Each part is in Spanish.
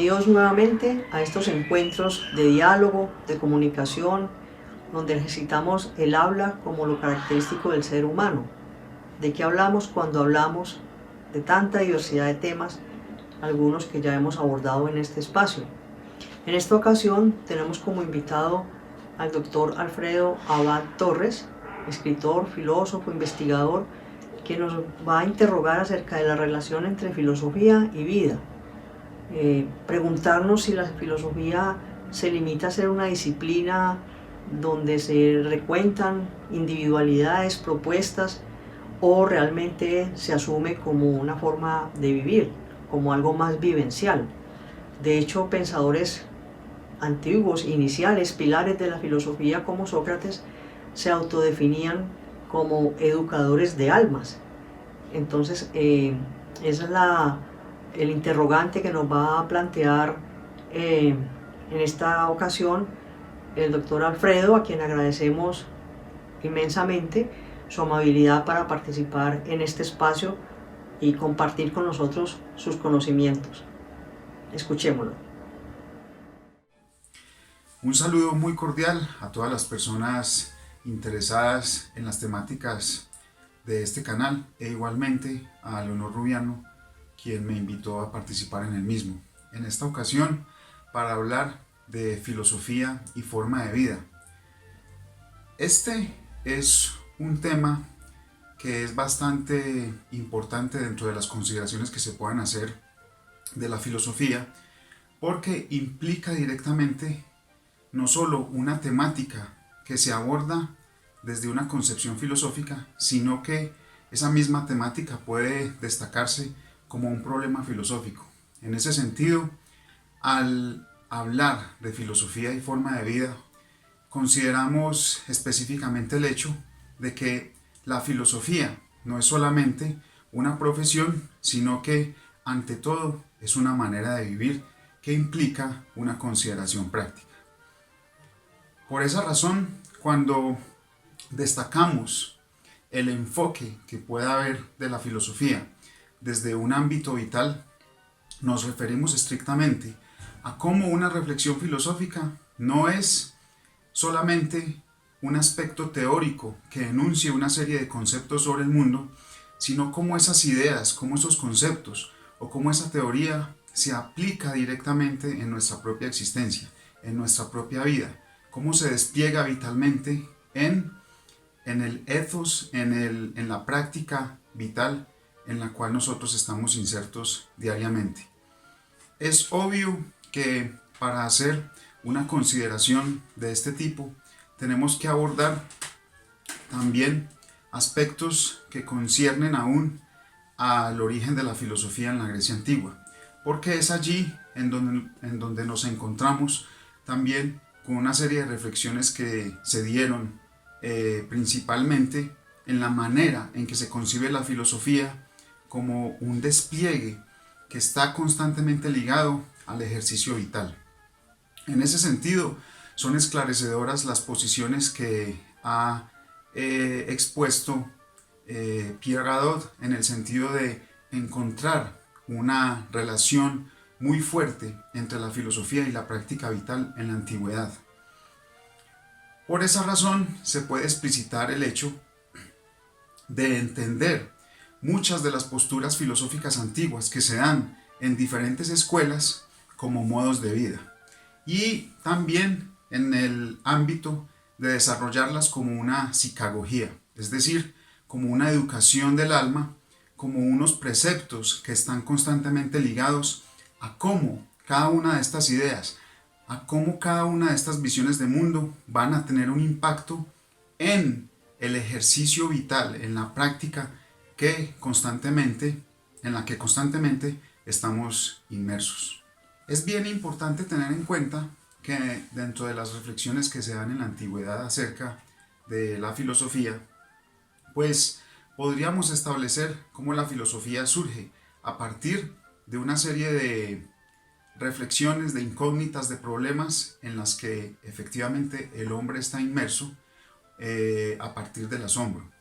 Bienvenidos nuevamente a estos encuentros de diálogo, de comunicación, donde necesitamos el habla como lo característico del ser humano. ¿De qué hablamos cuando hablamos de tanta diversidad de temas, algunos que ya hemos abordado en este espacio? En esta ocasión tenemos como invitado al doctor Alfredo Abad Torres, escritor, filósofo, investigador, que nos va a interrogar acerca de la relación entre filosofía y vida. Preguntarnos si la filosofía se limita a ser una disciplina donde se recuentan individualidades, propuestas, o realmente se asume como una forma de vivir, como algo más vivencial. De hecho, pensadores antiguos, iniciales, pilares de la filosofía como Sócrates, se autodefinían como educadores de almas. Entonces, esa es el interrogante que nos va a plantear en esta ocasión el doctor Alfredo, a quien agradecemos inmensamente su amabilidad para participar en este espacio y compartir con nosotros sus conocimientos. Escuchémoslo. Un saludo muy cordial a todas las personas interesadas en las temáticas de este canal e igualmente a Leonor Rubiano, quien me invitó a participar en el mismo. En esta ocasión, para hablar de filosofía y forma de vida. Este es un tema que es bastante importante dentro de las consideraciones que se puedan hacer de la filosofía, porque implica directamente no solo una temática que se aborda desde una concepción filosófica, sino que esa misma temática puede destacarse como un problema filosófico. En ese sentido, al hablar de filosofía y forma de vida, consideramos específicamente el hecho de que la filosofía no es solamente una profesión, sino que ante todo es una manera de vivir que implica una consideración práctica. Por esa razón, cuando destacamos el enfoque que pueda haber de la filosofía desde un ámbito vital, nos referimos estrictamente a cómo una reflexión filosófica no es solamente un aspecto teórico que enuncie una serie de conceptos sobre el mundo, sino cómo esas ideas, cómo esos conceptos o cómo esa teoría se aplica directamente en nuestra propia existencia, en nuestra propia vida, cómo se despliega vitalmente en el ethos, en la práctica vital en la cual nosotros estamos insertos diariamente. Es obvio que para hacer una consideración de este tipo tenemos que abordar también aspectos que conciernen aún al origen de la filosofía en la Grecia antigua, porque es allí en donde nos encontramos también con una serie de reflexiones que se dieron principalmente en la manera en que se concibe la filosofía como un despliegue que está constantemente ligado al ejercicio vital. En ese sentido, son esclarecedoras las posiciones que ha expuesto Pierre Hadot en el sentido de encontrar una relación muy fuerte entre la filosofía y la práctica vital en la antigüedad. Por esa razón se puede explicitar el hecho de entender muchas de las posturas filosóficas antiguas que se dan en diferentes escuelas como modos de vida, y también en el ámbito de desarrollarlas como una psicagogía, es decir, como una educación del alma, como unos preceptos que están constantemente ligados a cómo cada una de estas ideas, a cómo cada una de estas visiones de mundo van a tener un impacto en el ejercicio vital, en la práctica en la que constantemente estamos inmersos. Es bien importante tener en cuenta que dentro de las reflexiones que se dan en la antigüedad acerca de la filosofía, pues podríamos establecer cómo la filosofía surge a partir de una serie de reflexiones, de incógnitas, de problemas en las que efectivamente el hombre está inmerso a partir del asombro.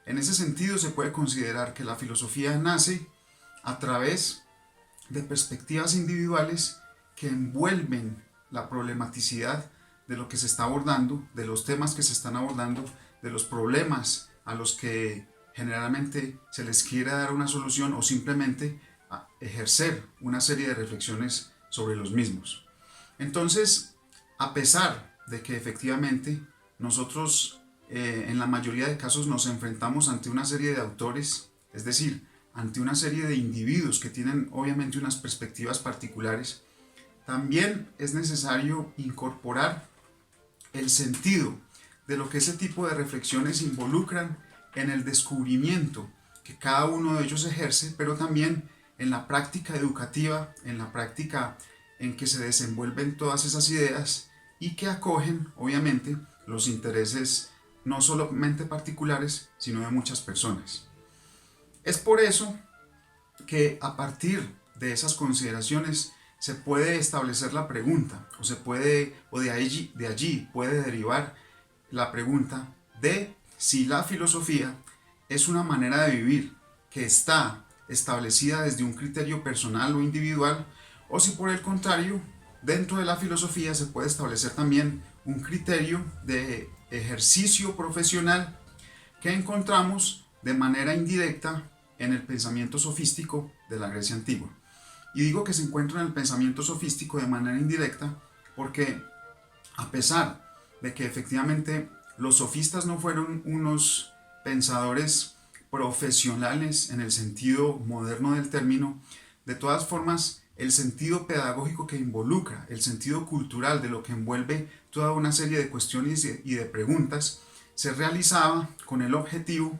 En ese sentido se puede considerar que la filosofía nace a través de perspectivas individuales que envuelven la problematicidad de lo que se está abordando, de los temas que se están abordando, de los problemas a los que generalmente se les quiere dar una solución o simplemente ejercer una serie de reflexiones sobre los mismos. Entonces, a pesar de que efectivamente nosotros en la mayoría de casos nos enfrentamos ante una serie de autores, es decir, ante una serie de individuos que tienen obviamente unas perspectivas particulares, también es necesario incorporar el sentido de lo que ese tipo de reflexiones involucran en el descubrimiento que cada uno de ellos ejerce, pero también en la práctica educativa, en la práctica en que se desenvuelven todas esas ideas y que acogen, obviamente, los intereses no solamente particulares, sino de muchas personas. Es por eso que a partir de esas consideraciones se puede establecer la pregunta, o de allí puede derivar la pregunta de si la filosofía es una manera de vivir que está establecida desde un criterio personal o individual, o si por el contrario, dentro de la filosofía se puede establecer también un criterio de ejercicio profesional que encontramos de manera indirecta en el pensamiento sofístico de la Grecia antigua. Y digo que se encuentra en el pensamiento sofístico de manera indirecta porque, a pesar de que efectivamente los sofistas no fueron unos pensadores profesionales en el sentido moderno del término, de todas formas el sentido pedagógico que involucra, el sentido cultural de lo que envuelve toda una serie de cuestiones y de preguntas, se realizaba con el objetivo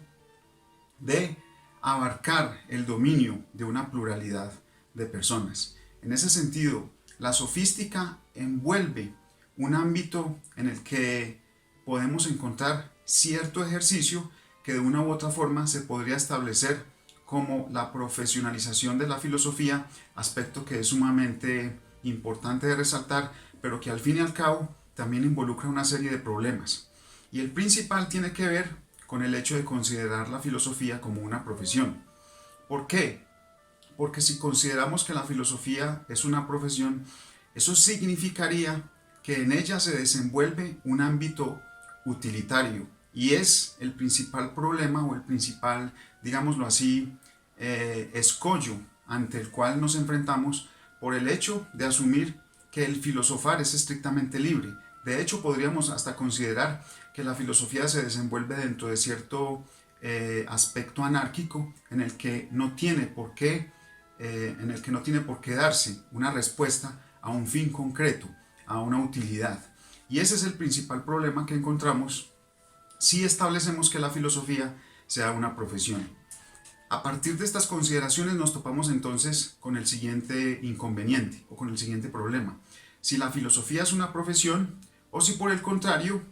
de abarcar el dominio de una pluralidad de personas. En ese sentido, la sofística envuelve un ámbito en el que podemos encontrar cierto ejercicio que de una u otra forma se podría establecer como la profesionalización de la filosofía, aspecto que es sumamente importante de resaltar, pero que al fin y al cabo también involucra una serie de problemas. Y el principal tiene que ver con el hecho de considerar la filosofía como una profesión. ¿Por qué? Porque si consideramos que la filosofía es una profesión, eso significaría que en ella se desenvuelve un ámbito utilitario y es el principal problema o el principal, digámoslo así, escollo ante el cual nos enfrentamos por el hecho de asumir que el filosofar es estrictamente libre. De hecho, podríamos hasta considerar que la filosofía se desenvuelve dentro de cierto aspecto anárquico en el que no tiene por qué darse una respuesta a un fin concreto, a una utilidad. Y ese es el principal problema que encontramos si establecemos que la filosofía sea una profesión. A partir de estas consideraciones nos topamos entonces con el siguiente inconveniente o con el siguiente problema. Si la filosofía es una profesión o si por el contrario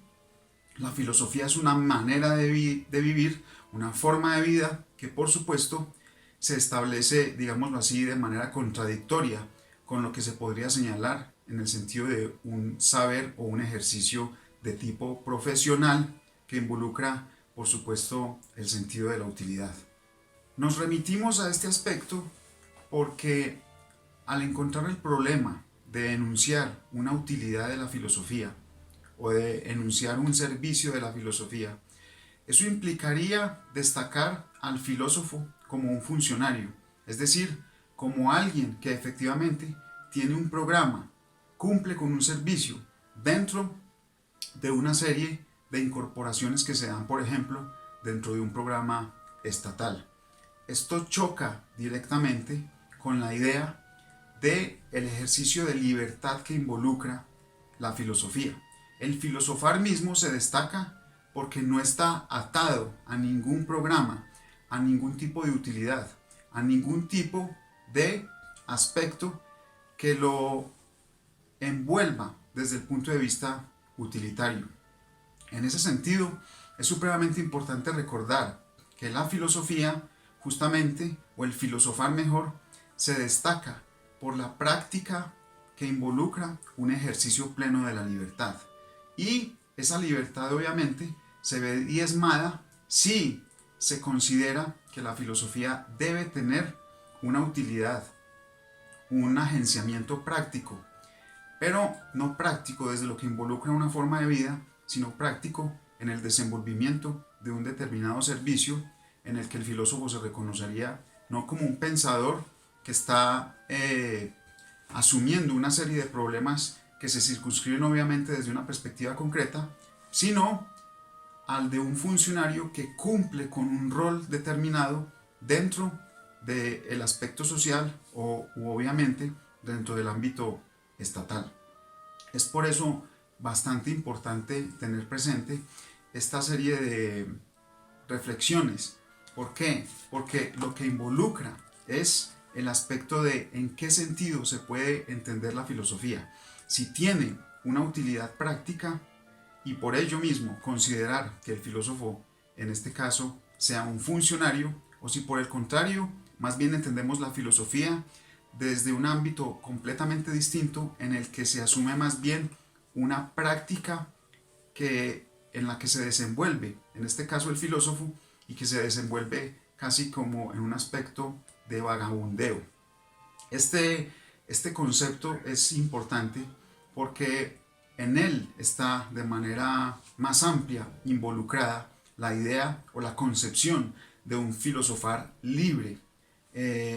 la filosofía es una manera de vivir, una forma de vida que por supuesto se establece, digámoslo así, de manera contradictoria con lo que se podría señalar en el sentido de un saber o un ejercicio de tipo profesional que involucra, por supuesto, el sentido de la utilidad. Nos remitimos a este aspecto porque al encontrar el problema de enunciar una utilidad de la filosofía o de enunciar un servicio de la filosofía, eso implicaría destacar al filósofo como un funcionario, es decir, como alguien que efectivamente tiene un programa, cumple con un servicio dentro de una serie de incorporaciones que se dan, por ejemplo, dentro de un programa estatal. Esto choca directamente con la idea del ejercicio de libertad que involucra la filosofía. El filosofar mismo se destaca porque no está atado a ningún programa, a ningún tipo de utilidad, a ningún tipo de aspecto que lo envuelva desde el punto de vista utilitario. En ese sentido, es supremamente importante recordar que la filosofía, justamente, o el filosofar mejor, se destaca por la práctica que involucra un ejercicio pleno de la libertad. Y esa libertad, obviamente, se ve diezmada si se considera que la filosofía debe tener una utilidad, un agenciamiento práctico, pero no práctico desde lo que involucra una forma de vida, sino práctico en el desenvolvimiento de un determinado servicio en el que el filósofo se reconocería no como un pensador que está asumiendo una serie de problemas que se circunscriben obviamente desde una perspectiva concreta, sino al de un funcionario que cumple con un rol determinado dentro del aspecto social u obviamente dentro del ámbito estatal. Es por eso bastante importante tener presente esta serie de reflexiones. ¿Por qué? Porque lo que involucra es el aspecto de en qué sentido se puede entender la filosofía. Si tiene una utilidad práctica y por ello mismo considerar que el filósofo en este caso sea un funcionario, o si por el contrario más bien entendemos la filosofía desde un ámbito completamente distinto en el que se asume más bien una práctica en la que se desenvuelve, en este caso el filósofo, y que se desenvuelve casi como en un aspecto de vagabundeo. Este concepto es importante porque en él está de manera más amplia involucrada la idea o la concepción de un filosofar libre,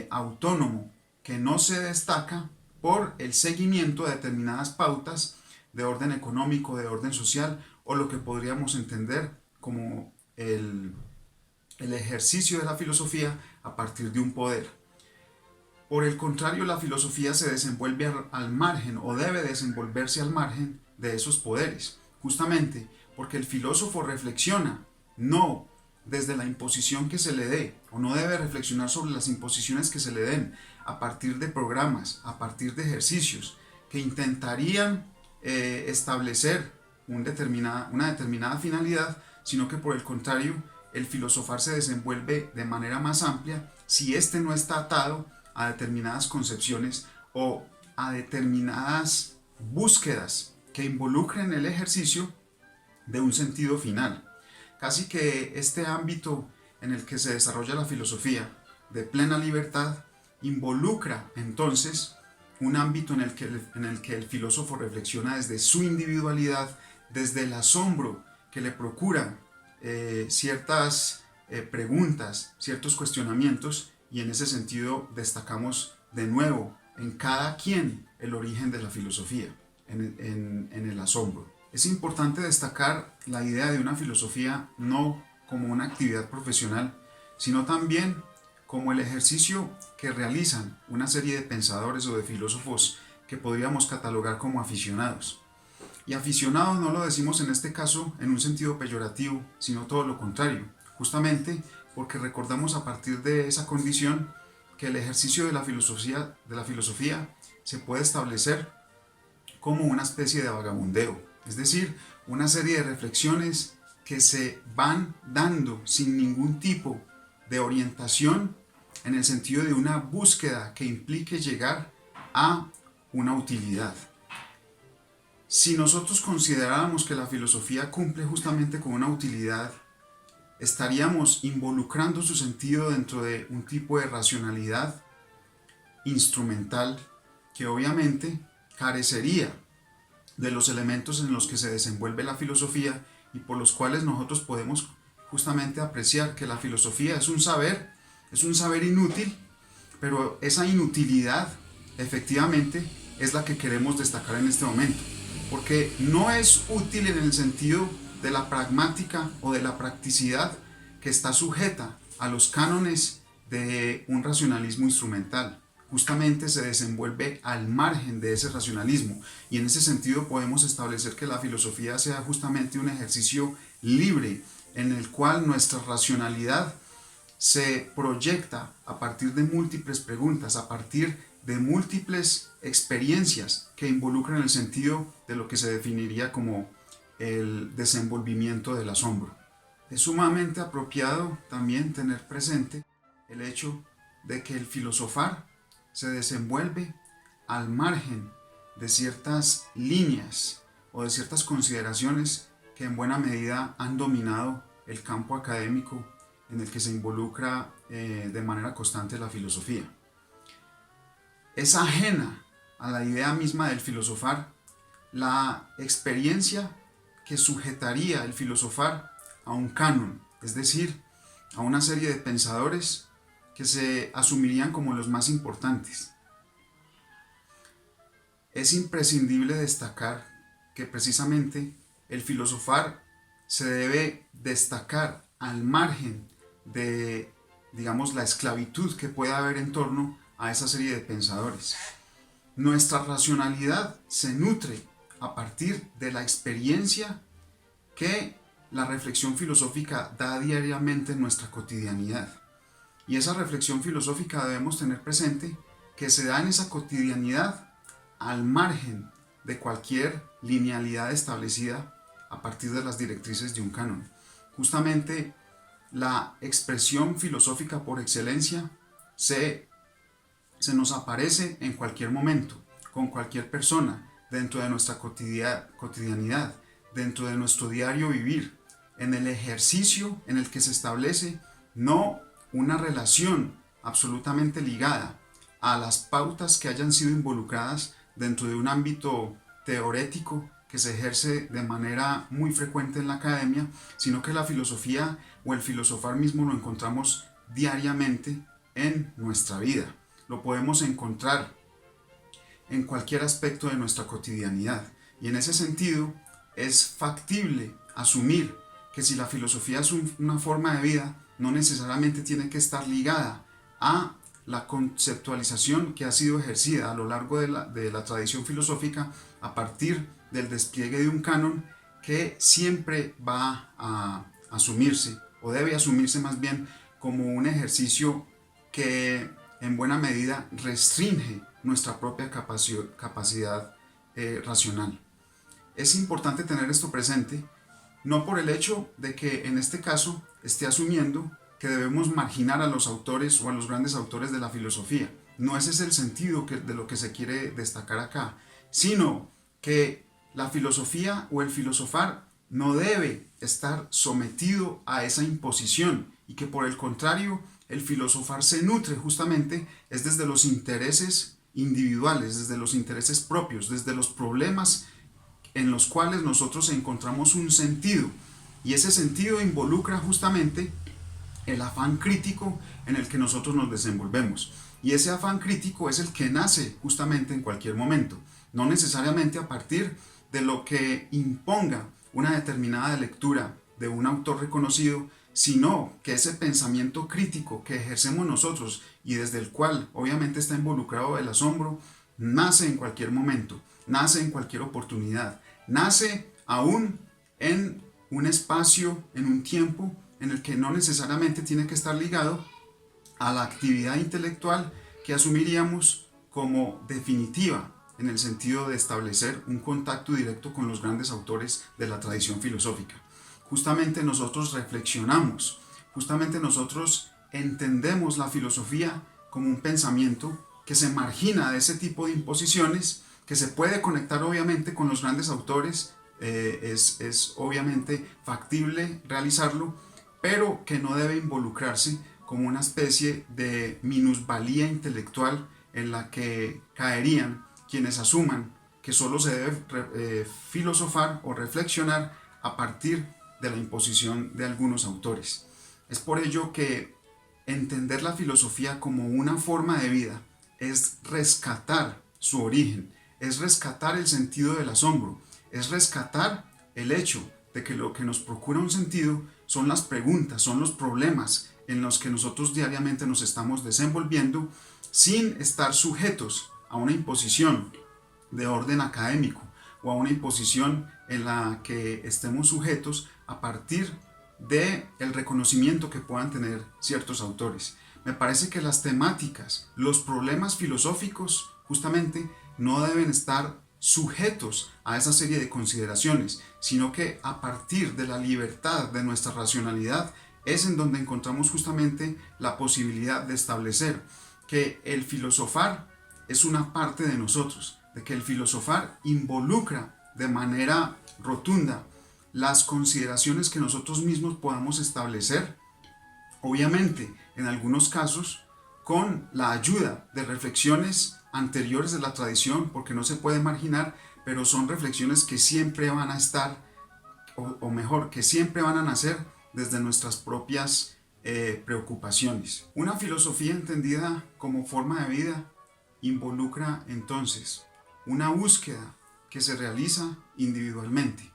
autónomo, que no se destaca por el seguimiento de determinadas pautas de orden económico, de orden social, o lo que podríamos entender como el ejercicio de la filosofía a partir de un poder. Por el contrario, la filosofía se desenvuelve al margen o debe desenvolverse al margen de esos poderes, justamente porque el filósofo reflexiona no desde la imposición que se le dé, o no debe reflexionar sobre las imposiciones que se le den a partir de programas, a partir de ejercicios que intentarían establecer una determinada finalidad, sino que por el contrario, el filosofar se desenvuelve de manera más amplia si éste no está atado a determinadas concepciones o a determinadas búsquedas que involucren el ejercicio de un sentido final. Casi que este ámbito en el que se desarrolla la filosofía de plena libertad involucra entonces un ámbito en el que el filósofo reflexiona desde su individualidad, desde el asombro que le procura ciertas preguntas, ciertos cuestionamientos, y en ese sentido destacamos de nuevo en cada quien el origen de la filosofía, en el asombro. Es importante destacar la idea de una filosofía no como una actividad profesional, sino también como el ejercicio que realizan una serie de pensadores o de filósofos que podríamos catalogar como aficionados. Y aficionados no lo decimos en este caso en un sentido peyorativo, sino todo lo contrario, justamente porque recordamos a partir de esa condición que el ejercicio de la filosofía se puede establecer como una especie de vagabundeo, es decir, una serie de reflexiones que se van dando sin ningún tipo de orientación en el sentido de una búsqueda que implique llegar a una utilidad. Si nosotros consideráramos que la filosofía cumple justamente con una utilidad, estaríamos involucrando su sentido dentro de un tipo de racionalidad instrumental que obviamente carecería de los elementos en los que se desenvuelve la filosofía y por los cuales nosotros podemos justamente apreciar que la filosofía es un saber inútil, pero esa inutilidad efectivamente es la que queremos destacar en este momento, porque no es útil en el sentido de la pragmática o de la practicidad que está sujeta a los cánones de un racionalismo instrumental. Justamente se desenvuelve al margen de ese racionalismo, y en ese sentido podemos establecer que la filosofía sea justamente un ejercicio libre en el cual nuestra racionalidad se proyecta a partir de múltiples preguntas, a partir de múltiples experiencias que involucran el sentido de lo que se definiría como el desenvolvimiento del asombro. Es sumamente apropiado también tener presente el hecho de que el filosofar se desenvuelve al margen de ciertas líneas o de ciertas consideraciones que en buena medida han dominado el campo académico en el que se involucra de manera constante la filosofía. Es ajena a la idea misma del filosofar, la experiencia que sujetaría el filosofar a un canon, es decir, a una serie de pensadores que se asumirían como los más importantes. Es imprescindible destacar que precisamente el filosofar se debe destacar al margen de, digamos, la esclavitud que pueda haber en torno a esa serie de pensadores. Nuestra racionalidad se nutre a partir de la experiencia que la reflexión filosófica da diariamente en nuestra cotidianidad. Y esa reflexión filosófica debemos tener presente que se da en esa cotidianidad al margen de cualquier linealidad establecida a partir de las directrices de un canon. Justamente la expresión filosófica por excelencia se nos aparece en cualquier momento, con cualquier persona, dentro de nuestra cotidianidad, dentro de nuestro diario vivir, en el ejercicio en el que se establece no una relación absolutamente ligada a las pautas que hayan sido involucradas dentro de un ámbito teorético que se ejerce de manera muy frecuente en la academia, sino que la filosofía o el filosofar mismo lo encontramos diariamente en nuestra vida. Lo podemos encontrar en cualquier aspecto de nuestra cotidianidad. Y en ese sentido es factible asumir que si la filosofía es una forma de vida, no necesariamente tiene que estar ligada a la conceptualización que ha sido ejercida a lo largo de la tradición filosófica a partir del despliegue de un canon que siempre va a asumirse, o debe asumirse más bien, como un ejercicio que en buena medida restringe nuestra propia capacidad racional. Es importante tener esto presente, no por el hecho de que en este caso esté asumiendo que debemos marginar a los autores o a los grandes autores de la filosofía. No ese es el sentido de lo que se quiere destacar acá, sino que la filosofía o el filosofar no debe estar sometido a esa imposición y que por el contrario el filosofar se nutre justamente es desde los intereses individuales, desde los intereses propios, desde los problemas en los cuales nosotros encontramos un sentido, y ese sentido involucra justamente el afán crítico en el que nosotros nos desenvolvemos, y ese afán crítico es el que nace justamente en cualquier momento, no necesariamente a partir de lo que imponga una determinada lectura de un autor reconocido, sino que ese pensamiento crítico que ejercemos nosotros y desde el cual obviamente está involucrado el asombro, nace en cualquier momento, nace en cualquier oportunidad, nace aún en un espacio, en un tiempo en el que no necesariamente tiene que estar ligado a la actividad intelectual que asumiríamos como definitiva en el sentido de establecer un contacto directo con los grandes autores de la tradición filosófica. Justamente nosotros reflexionamos, justamente nosotros entendemos la filosofía como un pensamiento que se margina de ese tipo de imposiciones, que se puede conectar obviamente con los grandes autores, es obviamente factible realizarlo, pero que no debe involucrarse como una especie de minusvalía intelectual en la que caerían quienes asuman que solo se debe filosofar o reflexionar a partir de la imposición de algunos autores. Es por ello que entender la filosofía como una forma de vida es rescatar su origen, es rescatar el sentido del asombro, es rescatar el hecho de que lo que nos procura un sentido son las preguntas, son los problemas en los que nosotros diariamente nos estamos desenvolviendo sin estar sujetos a una imposición de orden académico o a una imposición en la que estemos sujetos a partir del reconocimiento que puedan tener ciertos autores. Me parece que las temáticas, los problemas filosóficos justamente no deben estar sujetos a esa serie de consideraciones, sino que a partir de la libertad de nuestra racionalidad es en donde encontramos justamente la posibilidad de establecer que el filosofar es una parte de nosotros, de que el filosofar involucra de manera rotunda las consideraciones que nosotros mismos podamos establecer, obviamente en algunos casos con la ayuda de reflexiones anteriores de la tradición, porque no se puede marginar, pero son reflexiones que siempre van a estar, o mejor, que siempre van a nacer desde nuestras propias preocupaciones. Una filosofía entendida como forma de vida involucra entonces una búsqueda que se realiza individualmente.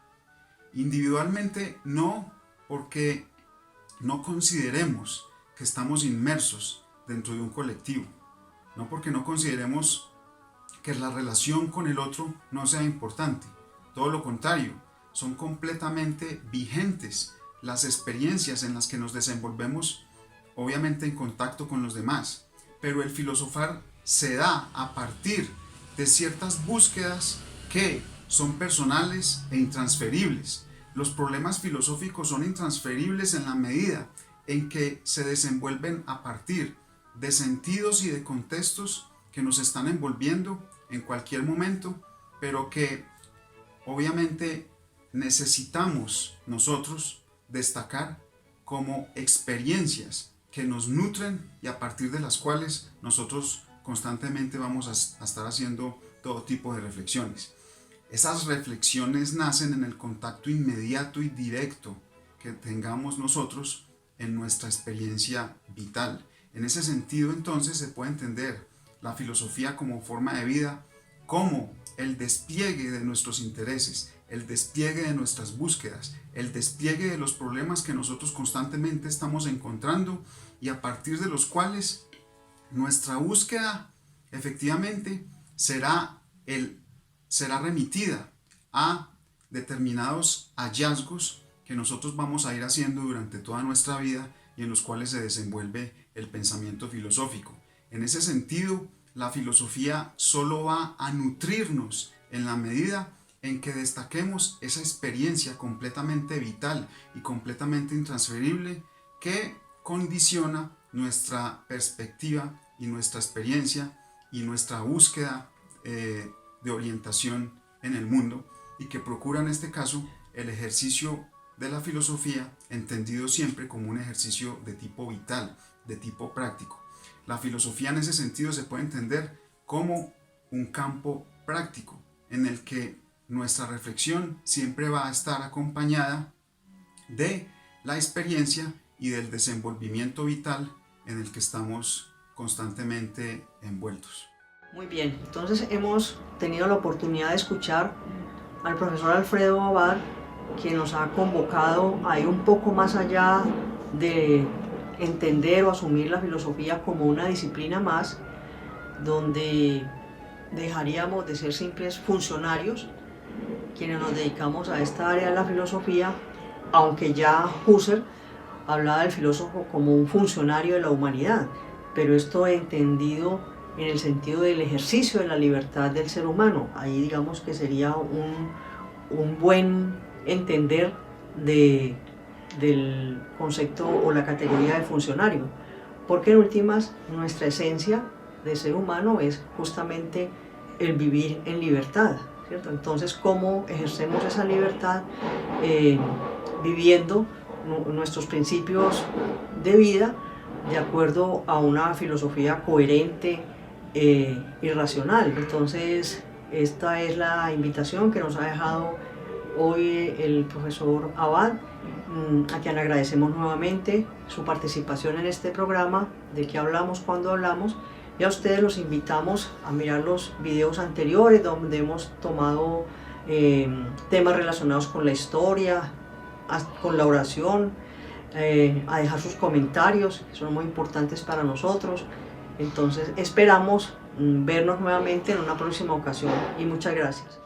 Individualmente no porque no consideremos que estamos inmersos dentro de un colectivo, no porque no consideremos que la relación con el otro no sea importante, todo lo contrario, son completamente vigentes las experiencias en las que nos desenvolvemos, obviamente en contacto con los demás, pero el filosofar se da a partir de ciertas búsquedas que son personales e intransferibles. Los problemas filosóficos son intransferibles en la medida en que se desenvuelven a partir de sentidos y de contextos que nos están envolviendo en cualquier momento, pero que obviamente necesitamos nosotros destacar como experiencias que nos nutren y a partir de las cuales nosotros constantemente vamos a estar haciendo todo tipo de reflexiones. Esas reflexiones nacen en el contacto inmediato y directo que tengamos nosotros en nuestra experiencia vital. En ese sentido, entonces, se puede entender la filosofía como forma de vida, como el despliegue de nuestros intereses, el despliegue de nuestras búsquedas, el despliegue de los problemas que nosotros constantemente estamos encontrando y a partir de los cuales nuestra búsqueda efectivamente será remitida a determinados hallazgos que nosotros vamos a ir haciendo durante toda nuestra vida y en los cuales se desenvuelve el pensamiento filosófico. En ese sentido, la filosofía solo va a nutrirnos en la medida en que destaquemos esa experiencia completamente vital y completamente intransferible que condiciona nuestra perspectiva y nuestra experiencia y nuestra búsqueda de orientación en el mundo y que procura en este caso el ejercicio de la filosofía entendido siempre como un ejercicio de tipo vital, de tipo práctico. La filosofía en ese sentido se puede entender como un campo práctico en el que nuestra reflexión siempre va a estar acompañada de la experiencia y del desenvolvimiento vital en el que estamos constantemente envueltos. Muy bien, entonces hemos tenido la oportunidad de escuchar al profesor Alfredo Abad, quien nos ha convocado a ir un poco más allá de entender o asumir la filosofía como una disciplina más, donde dejaríamos de ser simples funcionarios quienes nos dedicamos a esta área de la filosofía, aunque ya Husserl hablaba del filósofo como un funcionario de la humanidad, pero esto entendido en el sentido del ejercicio de la libertad del ser humano. Ahí digamos que sería un buen entender del concepto o la categoría de funcionario, porque en últimas nuestra esencia de ser humano es justamente el vivir en libertad, ¿cierto? Entonces, ¿cómo ejercemos esa libertad? Viviendo nuestros principios de vida de acuerdo a una filosofía coherente y racional. Entonces, esta es la invitación que nos ha dejado hoy el profesor Abad, a quien agradecemos nuevamente su participación en este programa, de qué hablamos, cuando hablamos, y a ustedes los invitamos a mirar los videos anteriores donde hemos tomado temas relacionados con la historia, con la oración, a dejar sus comentarios, que son muy importantes para nosotros. Entonces esperamos vernos nuevamente en una próxima ocasión y muchas gracias.